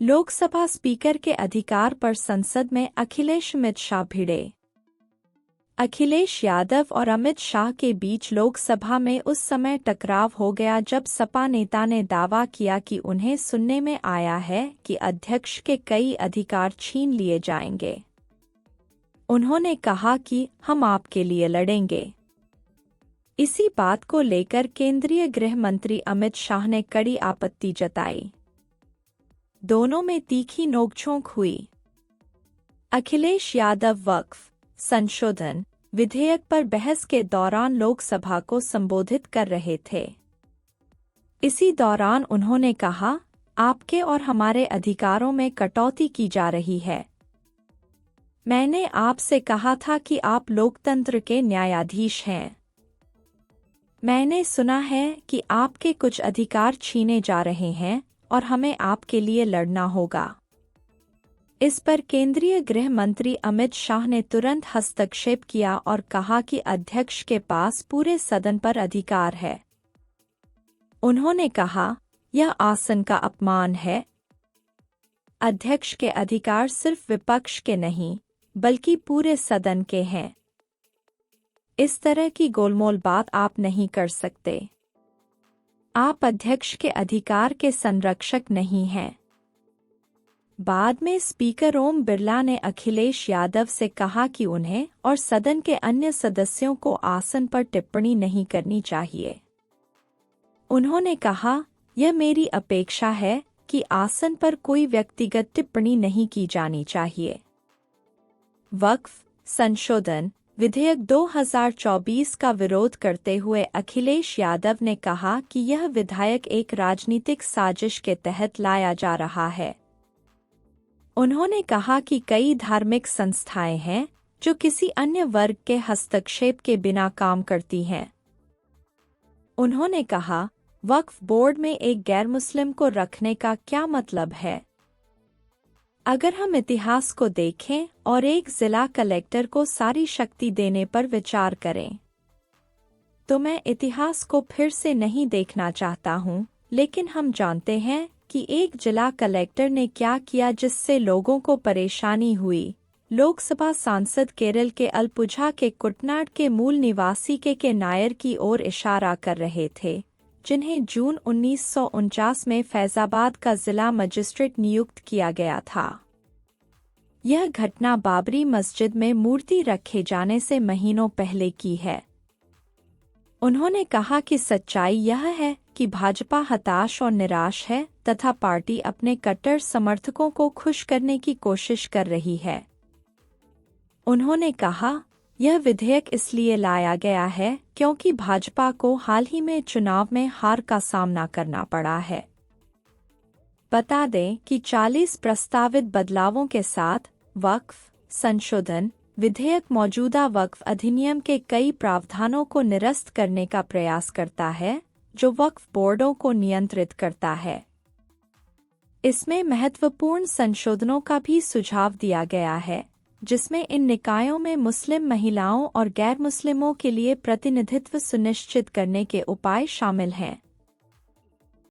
Lok Sabha speaker के अधिकार पर संसद में अखिलेश अमित शाह भिड़े। अखिलेश यादव और अमित शाह के बीच लोकसभा में उस समय टकराव हो गया जब सपा नेता ने दावा किया कि उन्हें सुनने में आया है कि अध्यक्ष के कई अधिकार छीन लिए जाएंगे। उन्होंने कहा कि हम आपके लिए लड़ेंगे। इसी बात को लेकर केंद्रीय गृह मंत्री अमित शाह ने कड़ी आपत्ति जताई। दोनों में तीखी नोकझोंक हुई। अखिलेश यादव वक्फ संशोधन विधेयक पर बहस के दौरान लोकसभा को संबोधित कर रहे थे। इसी दौरान उन्होंने कहा, आपके और हमारे अधिकारों में कटौती की जा रही है। मैंने आपसे कहा था कि आप लोकतंत्र के न्यायाधीश हैं। मैंने सुना है कि आपके कुछ अधिकार छीने जा रहे हैं और हमें आपके लिए लड़ना होगा। इस पर केंद्रीय गृह मंत्री अमित शाह ने तुरंत हस्तक्षेप किया और कहा कि अध्यक्ष के पास पूरे सदन पर अधिकार है। उन्होंने कहा, यह आसन का अपमान है। अध्यक्ष के अधिकार सिर्फ विपक्ष के नहीं, बल्कि पूरे सदन के हैं। इस तरह की गोलमोल बात आप नहीं कर सकते। आप अध्यक्ष के अधिकार के संरक्षक नहीं हैं। बाद में स्पीकर ओम बिरला ने अखिलेश यादव से कहा कि उन्हें और सदन के अन्य सदस्यों को आसन पर टिप्पणी नहीं करनी चाहिए। उन्होंने कहा, यह मेरी अपेक्षा है कि आसन पर कोई व्यक्तिगत टिप्पणी नहीं की जानी चाहिए। वक्फ संशोधन विधेयक 2024 का विरोध करते हुए अखिलेश यादव ने कहा कि यह विधेयक एक राजनीतिक साजिश के तहत लाया जा रहा है। उन्होंने कहा कि कई धार्मिक संस्थाएं हैं जो किसी अन्य वर्ग के हस्तक्षेप के बिना काम करती हैं। उन्होंने कहा, वक्फ बोर्ड में एक गैर मुस्लिम को रखने का क्या मतलब है? अगर हम इतिहास को देखें और एक जिला कलेक्टर को सारी शक्ति देने पर विचार करें, तो मैं इतिहास को फिर से नहीं देखना चाहता हूं, लेकिन हम जानते हैं कि एक जिला कलेक्टर ने क्या किया जिससे लोगों को परेशानी हुई। लोकसभा सांसद केरल के अलपुझा के कुटनाड के मूल निवासी के नायर की ओर इशारा कर रहे थे, जिन्हें जून 1949 में फैजाबाद का जिला मजिस्ट्रेट नियुक्त किया गया था। यह घटना बाबरी मस्जिद में मूर्ति रखे जाने से महीनों पहले की है। उन्होंने कहा कि सच्चाई यह है कि भाजपा हताश और निराश है तथा पार्टी अपने कट्टर समर्थकों को खुश करने की कोशिश कर रही है। उन्होंने कहा, यह विधेयक इसलिए लाया गया है क्योंकि भाजपा को हाल ही में चुनाव में हार का सामना करना पड़ा है। बता दें कि 40 प्रस्तावित बदलावों के साथ वक्फ संशोधन विधेयक मौजूदा वक्फ अधिनियम के कई प्रावधानों को निरस्त करने का प्रयास करता है, जो वक्फ बोर्डों को नियंत्रित करता है। इसमें महत्वपूर्ण संशोधनों का भी सुझाव दिया गया है, जिसमें इन निकायों में मुस्लिम महिलाओं और गैर मुस्लिमों के लिए प्रतिनिधित्व सुनिश्चित करने के उपाय शामिल हैं।